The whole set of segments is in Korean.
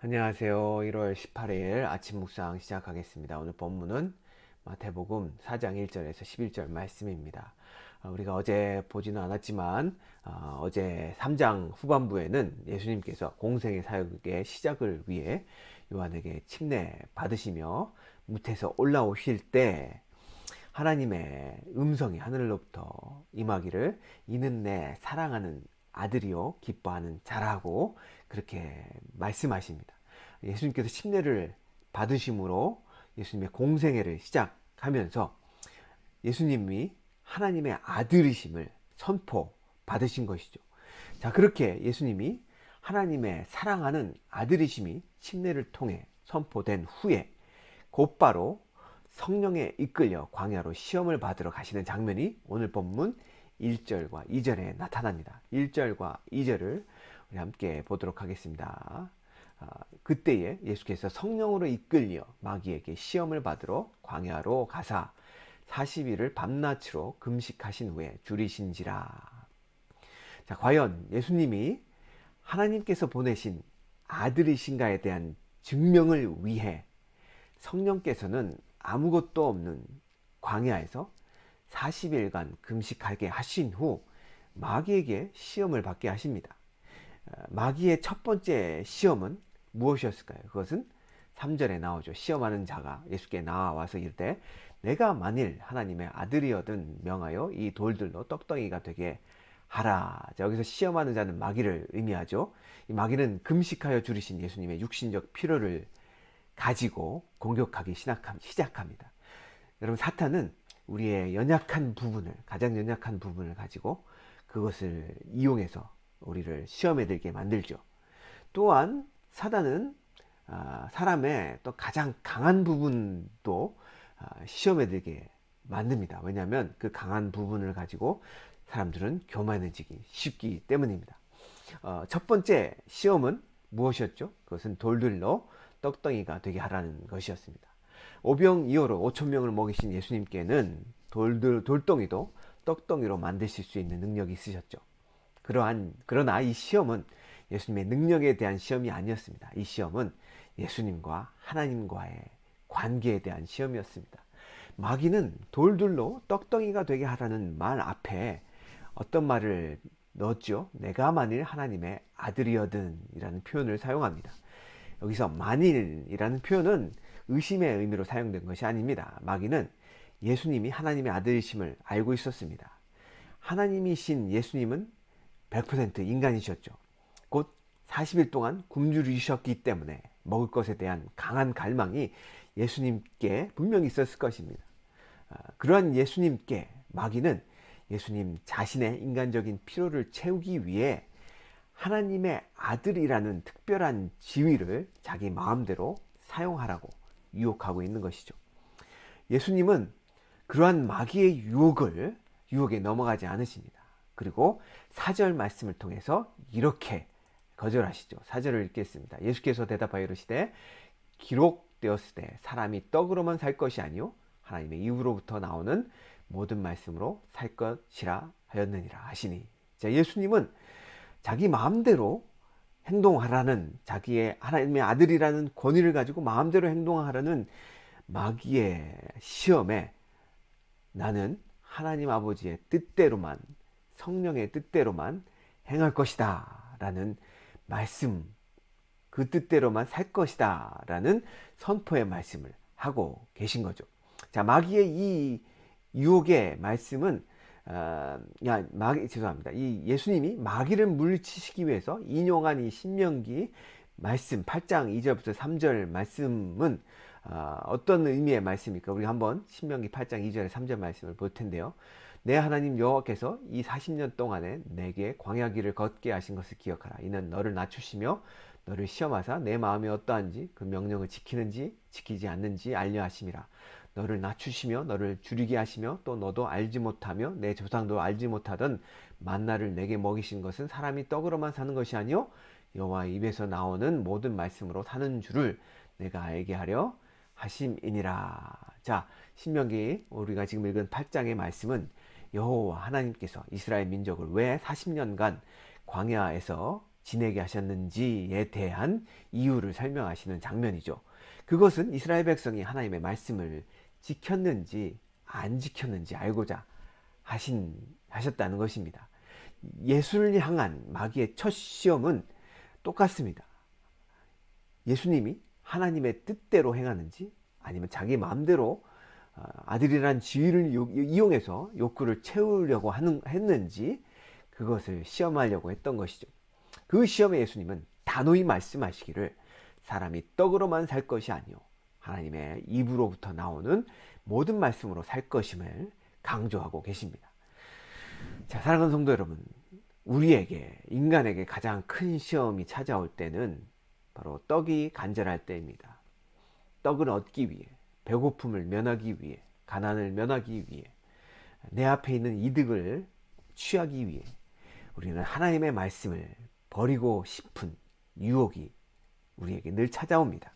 안녕하세요. 1월 18일 아침 묵상 시작하겠습니다. 오늘 본문은 마태복음 4장 1절에서 11절 말씀입니다. 우리가 어제 보지는 않았지만 어제 3장 후반부에는 예수님께서 공생의 사역의 시작을 위해 요한에게 침례 받으시며 무태에서 올라오실 때 하나님의 음성이 하늘로부터 임하기를 이는 내 사랑하는 아들이요 기뻐하는 자라고 그렇게 말씀하십니다. 예수님께서 침례를 받으심으로 예수님의 공생애를 시작하면서 예수님이 하나님의 아들이심을 선포받으신 것이죠. 자, 그렇게 예수님이 하나님의 사랑하는 아들이심이 침례를 통해 선포된 후에 곧바로 성령에 이끌려 광야로 시험을 받으러 가시는 장면이 오늘 본문 1절과 2절에 나타납니다. 1절과 2절을 우리 함께 보도록 하겠습니다. 그때에 예수께서 성령으로 이끌려 마귀에게 시험을 받으러 광야로 가사 40일을 밤낮으로 금식하신 후에 줄이신지라. 자, 과연 예수님이 하나님께서 보내신 아들이신가에 대한 증명을 위해 성령께서는 아무것도 없는 광야에서 40일간 금식하게 하신 후 마귀에게 시험을 받게 하십니다. 마귀의 첫 번째 시험은 무엇이었을까요? 그것은 3절에 나오죠. 시험하는 자가 예수께 나와서 이르되 내가 만일 하나님의 아들이거든 명하여 이 돌들로 떡덩이가 되게 하라. 자, 여기서 시험하는 자는 마귀를 의미하죠. 이 마귀는 금식하여 줄이신 예수님의 육신적 필요를 가지고 공격하기 시작합니다. 여러분, 사탄은 우리의 연약한 부분을, 가장 연약한 부분을 가지고 그것을 이용해서 우리를 시험에 들게 만들죠. 또한 사단은 사람의 또 가장 강한 부분도 시험에 들게 만듭니다. 왜냐하면 그 강한 부분을 가지고 사람들은 교만해지기 쉽기 때문입니다. 첫 번째 시험은 무엇이었죠? 그것은 돌들로 떡덩이가 되게 하라는 것이었습니다. 오병이어로 5,000명을 먹이신 예수님께는 돌덩이도 떡덩이로 만드실 수 있는 능력이 있으셨죠. 그러나 이 시험은 예수님의 능력에 대한 시험이 아니었습니다. 이 시험은 예수님과 하나님과의 관계에 대한 시험이었습니다. 마귀는 돌들로 떡덩이가 되게 하라는 말 앞에 어떤 말을 넣었죠? 내가 만일 하나님의 아들이거든 이라는 표현을 사용합니다. 여기서 만일이라는 표현은 의심의 의미로 사용된 것이 아닙니다. 마귀는 예수님이 하나님의 아들이심을 알고 있었습니다. 하나님이신 예수님은 100% 인간이셨죠. 곧 40일 동안 굶주리셨기 때문에 먹을 것에 대한 강한 갈망이 예수님께 분명히 있었을 것입니다. 그러한 예수님께 마귀는 예수님 자신의 인간적인 필요를 채우기 위해 하나님의 아들이라는 특별한 지위를 자기 마음대로 사용하라고 유혹하고 있는 것이죠. 예수님은 그러한 마귀의 유혹에 넘어가지 않으십니다. 그리고 4절 말씀을 통해서 이렇게 거절하시죠. 4절을 읽겠습니다. 예수께서 대답하여 이르시되 기록되었을 때 사람이 떡으로만 살 것이 아니요 하나님의 입으로부터 나오는 모든 말씀으로 살 것이라 하였느니라 하시니. 자, 예수님은 자기 마음대로 행동하라는, 자기의 하나님의 아들이라는 권위를 가지고 마음대로 행동하라는 마귀의 시험에 나는 하나님 아버지의 뜻대로만, 성령의 뜻대로만 행할 것이다 라는 말씀, 그 뜻대로만 살 것이다 라는 선포의 말씀을 하고 계신 거죠. 자, 마귀의 이 유혹의 말씀은 죄송합니다. 이 예수님이 마귀를 물리치시기 위해서 인용한 이 신명기 말씀 8장 2절부터 3절 말씀은 어떤 의미의 말씀입니까? 우리 한번 신명기 8장 2절에 3절 말씀을 볼 텐데요. 내 하나님 여호와께서 이 40년 동안에 내게 광야길을 걷게 하신 것을 기억하라. 이는 너를 낮추시며 너를 시험하사 내 마음이 어떠한지 그 명령을 지키는지 지키지 않는지 알려 하심이라. 너를 낮추시며 너를 줄이게 하시며 또 너도 알지 못하며 내 조상도 알지 못하던 만나를 내게 먹이신 것은 사람이 떡으로만 사는 것이 아니요 여호와 입에서 나오는 모든 말씀으로 사는 줄을 내가 알게 하려 하심이니라. 자, 신명기 우리가 지금 읽은 8장의 말씀은 여호와 하나님께서 이스라엘 민족을 왜 40년간 광야에서 지내게 하셨는지에 대한 이유를 설명하시는 장면이죠. 그것은 이스라엘 백성이 하나님의 말씀을 지켰는지 안 지켰는지 알고자 하셨다는 것입니다. 예수를 향한 마귀의 첫 시험은 똑같습니다. 예수님이 하나님의 뜻대로 행하는지 아니면 자기 마음대로 아들이란 지위를 이용해서 욕구를 채우려고 했는지 그것을 시험하려고 했던 것이죠. 그 시험에 예수님은 단호히 말씀하시기를 사람이 떡으로만 살 것이 아니요 하나님의 입으로부터 나오는 모든 말씀으로 살 것임을 강조하고 계십니다. 자, 사랑하는 성도 여러분, 우리에게 인간에게 가장 큰 시험이 찾아올 때는 바로 떡이 간절할 때입니다. 떡을 얻기 위해, 배고픔을 면하기 위해, 가난을 면하기 위해, 내 앞에 있는 이득을 취하기 위해 우리는 하나님의 말씀을 버리고 싶은 유혹이 우리에게 늘 찾아옵니다.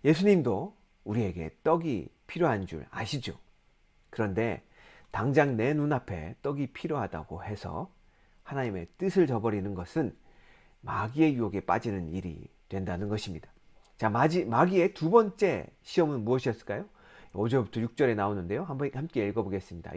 예수님도 우리에게 떡이 필요한 줄 아시죠? 그런데 당장 내 눈앞에 떡이 필요하다고 해서 하나님의 뜻을 저버리는 것은 마귀의 유혹에 빠지는 일이 된다는 것입니다. 자, 마귀의 두 번째 시험은 무엇이었을까요? 5절부터 6절에 나오는데요. 한번 함께 읽어보겠습니다.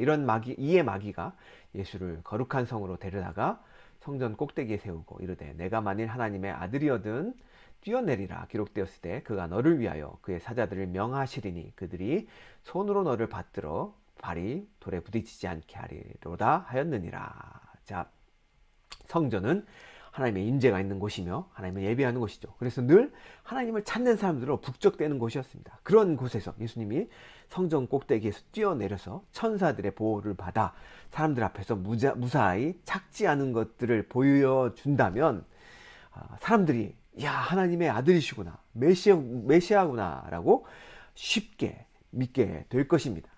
이에 마귀가 예수를 거룩한 성으로 데려다가 성전 꼭대기에 세우고 이르되 내가 만일 하나님의 아들이거든 뛰어내리라 기록되었을 때 그가 너를 위하여 그의 사자들을 명하시리니 그들이 손으로 너를 받들어 발이 돌에 부딪히지 않게 하리로다 하였느니라. 자, 성전은 하나님의 임재가 있는 곳이며 하나님을 예배하는 곳이죠. 그래서 늘 하나님을 찾는 사람들로 북적대는 곳이었습니다. 그런 곳에서 예수님이 성전 꼭대기에서 뛰어내려서 천사들의 보호를 받아 사람들 앞에서 무사히 착지하는 것들을 보여준다면 사람들이 야, 하나님의 아들이시구나, 메시아구나 라고 쉽게 믿게 될 것입니다.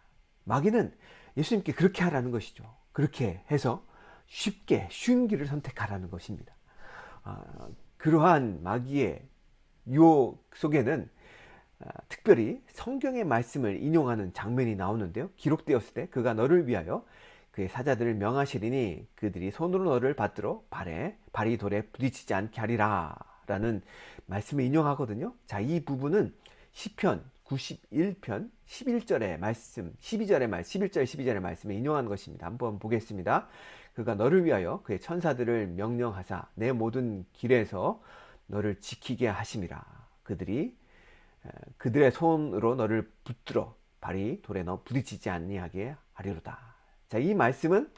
마귀는 예수님께 그렇게 하라는 것이죠. 그렇게 해서 쉬운 길을 선택하라는 것입니다. 그러한 마귀의 유혹 속에는 특별히 성경의 말씀을 인용하는 장면이 나오는데요. 기록되었을 때 그가 너를 위하여 그의 사자들을 명하시리니 그들이 손으로 너를 받들어 발이 돌에 부딪히지 않게 하리라 라는 말씀을 인용하거든요. 자, 이 부분은 시편 91편 11절의 말씀, 11절 12절의 말씀을 인용한 것입니다. 한번 보겠습니다. 그가 너를 위하여 그의 천사들을 명령하사 내 모든 길에서 너를 지키게 하심이라. 그들의 손으로 너를 붙들어 발이 돌에 너 부딪히지 아니하게 하리로다. 자, 이 말씀은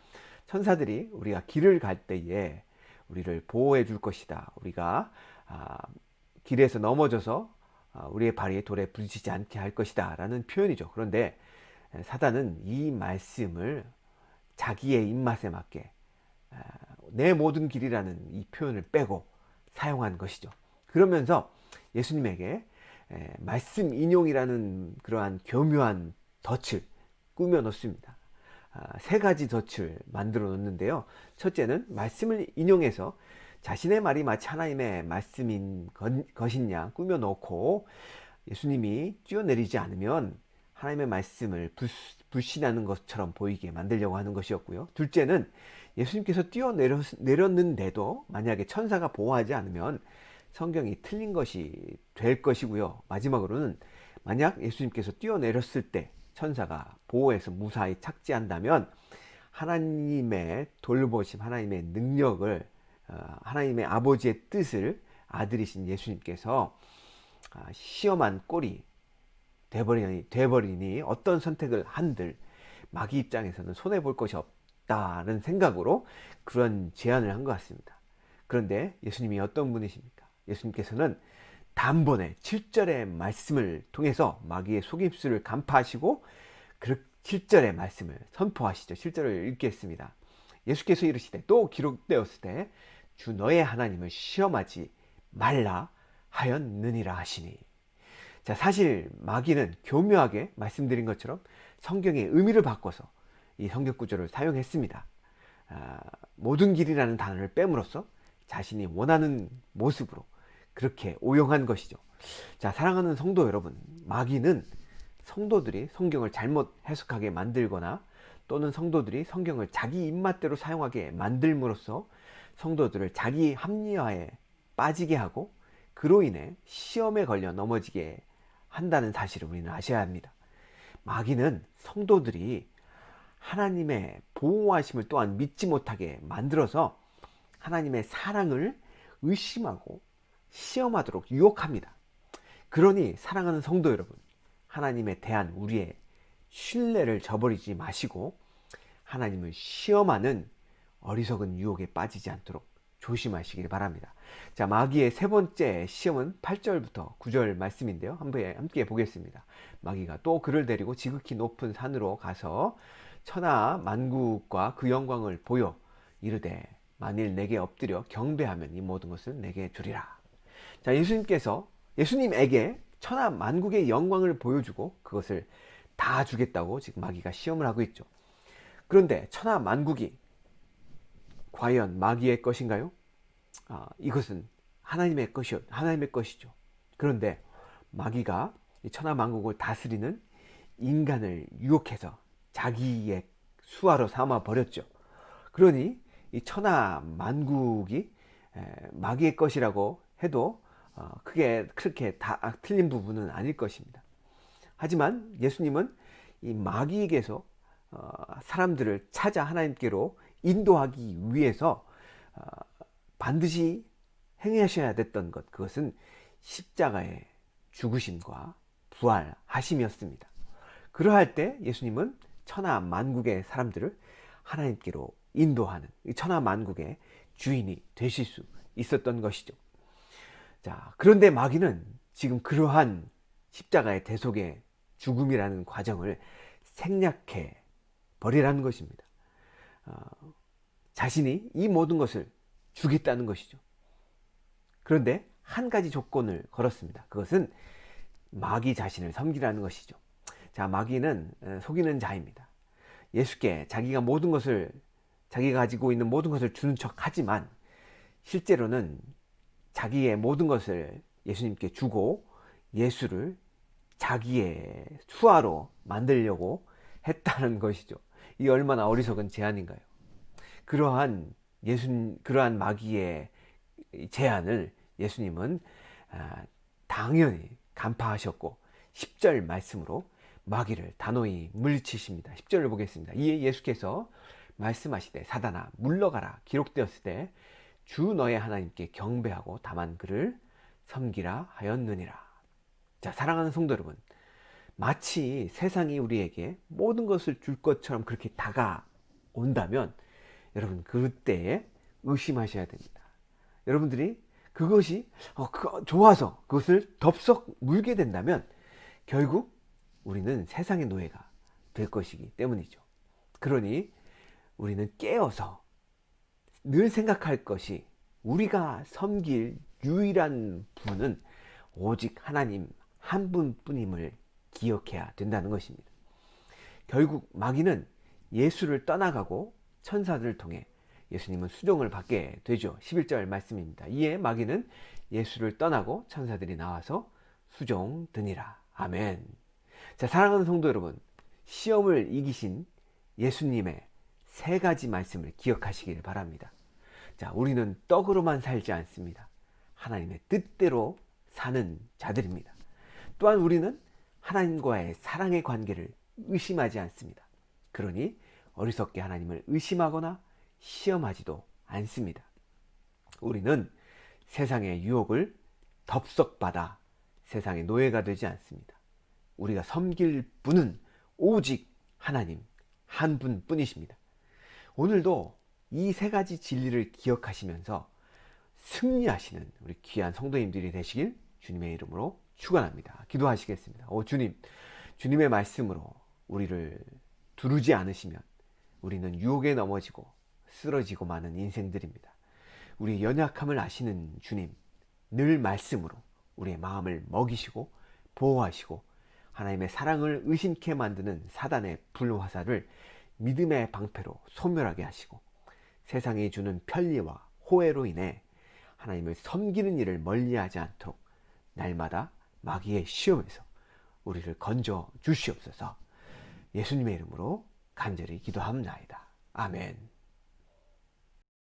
천사들이 우리가 길을 갈 때에 우리를 보호해 줄 것이다. 우리가 길에서 넘어져서 우리의 발이 돌에 부딪히지 않게 할 것이다 라는 표현이죠. 그런데 사단은 이 말씀을 자기의 입맛에 맞게 내 모든 길이라는 이 표현을 빼고 사용한 것이죠. 그러면서 예수님에게 말씀 인용이라는 그러한 교묘한 덫을 꾸며 놓습니다. 세 가지 덫을 만들어 놓는데요. 첫째는 말씀을 인용해서 자신의 말이 마치 하나님의 말씀인 것이냐 꾸며 놓고 예수님이 뛰어내리지 않으면 하나님의 말씀을 불신하는 것처럼 보이게 만들려고 하는 것이었고요. 둘째는 예수님께서 뛰어내렸는데도 만약에 천사가 보호하지 않으면 성경이 틀린 것이 될 것이고요. 마지막으로는 만약 예수님께서 뛰어내렸을 때 천사가 보호해서 무사히 착지한다면 하나님의 돌보심, 하나님의 능력을, 하나님의 아버지의 뜻을 아들이신 예수님께서 시험한 꼴이 돼버리니 어떤 선택을 한들 마귀 입장에서는 손해볼 것이 없다는 생각으로 그런 제안을 한 것 같습니다. 그런데 예수님이 어떤 분이십니까? 예수님께서는 단번에 7절의 말씀을 통해서 마귀의 속임수를 간파하시고 7절의 말씀을 선포하시죠. 7절을 읽겠습니다. 예수께서 이르시되 또 기록되었을 때 주 너의 하나님을 시험하지 말라 하였느니라 하시니. 자, 사실 마귀는 교묘하게 말씀드린 것처럼 성경의 의미를 바꿔서 이 성경 구절을 사용했습니다. 모든 길이라는 단어를 빼므로써 자신이 원하는 모습으로 그렇게 오용한 것이죠. 자, 사랑하는 성도 여러분, 마귀는 성도들이 성경을 잘못 해석하게 만들거나 또는 성도들이 성경을 자기 입맛대로 사용하게 만들므로써 성도들을 자기 합리화에 빠지게 하고 그로 인해 시험에 걸려 넘어지게 한다는 사실을 우리는 아셔야 합니다. 마귀는 성도들이 하나님의 보호하심을 또한 믿지 못하게 만들어서 하나님의 사랑을 의심하고 시험하도록 유혹합니다. 그러니 사랑하는 성도 여러분, 하나님에 대한 우리의 신뢰를 저버리지 마시고 하나님을 시험하는 어리석은 유혹에 빠지지 않도록 조심하시길 바랍니다. 자, 마귀의 세 번째 시험은 8절부터 9절 말씀인데요. 함께 보겠습니다. 마귀가 또 그를 데리고 지극히 높은 산으로 가서 천하 만국과 그 영광을 보여 이르되 만일 내게 엎드려 경배하면 이 모든 것을 내게 주리라. 자, 예수님에게 천하 만국의 영광을 보여주고 그것을 다 주겠다고 지금 마귀가 시험을 하고 있죠. 그런데 천하 만국이 과연 마귀의 것인가요? 이것은 하나님의 것이죠. 그런데 마귀가 이 천하 만국을 다스리는 인간을 유혹해서 자기의 수하로 삼아 버렸죠. 그러니 이 천하 만국이 마귀의 것이라고 해도 그게 그렇게 다 틀린 부분은 아닐 것입니다. 하지만 예수님은 이 마귀에게서 사람들을 찾아 하나님께로 인도하기 위해서 반드시 행하셔야 됐던 것, 그것은 십자가의 죽으심과 부활하심이었습니다. 그러할 때 예수님은 천하 만국의 사람들을 하나님께로 인도하는 천하 만국의 주인이 되실 수 있었던 것이죠. 자, 그런데 마귀는 지금 그러한 십자가의 대속의 죽음이라는 과정을 생략해 버리라는 것입니다. 자신이 이 모든 것을 주겠다는 것이죠. 그런데 한 가지 조건을 걸었습니다. 그것은 마귀 자신을 섬기라는 것이죠. 자, 마귀는 속이는 자입니다. 예수께 자기가 가지고 있는 모든 것을 주는 척 하지만 실제로는 자기의 모든 것을 예수님께 주고 예수를 자기의 수하로 만들려고 했다는 것이죠. 이 얼마나 어리석은 제안인가요? 그러한 마귀의 제안을 예수님은 당연히 간파하셨고 10절 말씀으로 마귀를 단호히 물리치십니다. 10절을 보겠습니다. 이에 예수께서 말씀하시되 사단아 물러가라 기록되었을 때 주 너의 하나님께 경배하고 다만 그를 섬기라 하였느니라. 자, 사랑하는 성도 여러분, 마치 세상이 우리에게 모든 것을 줄 것처럼 그렇게 다가온다면 여러분 그때에 의심하셔야 됩니다. 여러분들이 그것이 좋아서 그것을 덥석 물게 된다면 결국 우리는 세상의 노예가 될 것이기 때문이죠. 그러니 우리는 깨어서 늘 생각할 것이 우리가 섬길 유일한 분은 오직 하나님 한 분뿐임을 기억해야 된다는 것입니다. 결국 마귀는 예수를 떠나가고 천사들을 통해 예수님은 수종을 받게 되죠. 11절 말씀입니다. 이에 마귀는 예수를 떠나고 천사들이 나와서 수종드니라. 아멘. 자, 사랑하는 성도 여러분, 시험을 이기신 예수님의 세 가지 말씀을 기억하시길 바랍니다. 자, 우리는 떡으로만 살지 않습니다. 하나님의 뜻대로 사는 자들입니다. 또한 우리는 하나님과의 사랑의 관계를 의심하지 않습니다. 그러니 어리석게 하나님을 의심하거나 시험하지도 않습니다. 우리는 세상의 유혹을 덥석받아 세상의 노예가 되지 않습니다. 우리가 섬길 분은 오직 하나님 한 분뿐이십니다. 오늘도 이 세 가지 진리를 기억하시면서 승리하시는 우리 귀한 성도님들이 되시길 주님의 이름으로 축원합니다. 기도하시겠습니다. 주님, 주님의 말씀으로 우리를 두르지 않으시면 우리는 유혹에 넘어지고 쓰러지고 마는 인생들입니다. 우리 연약함을 아시는 주님, 늘 말씀으로 우리의 마음을 먹이시고 보호하시고 하나님의 사랑을 의심케 만드는 사단의 불화살을 믿음의 방패로 소멸하게 하시고 세상이 주는 편리와 호혜로 인해 하나님을 섬기는 일을 멀리하지 않도록 날마다 마귀의 시험에서 우리를 건져 주시옵소서. 예수님의 이름으로 간절히 기도합나이다. 아멘.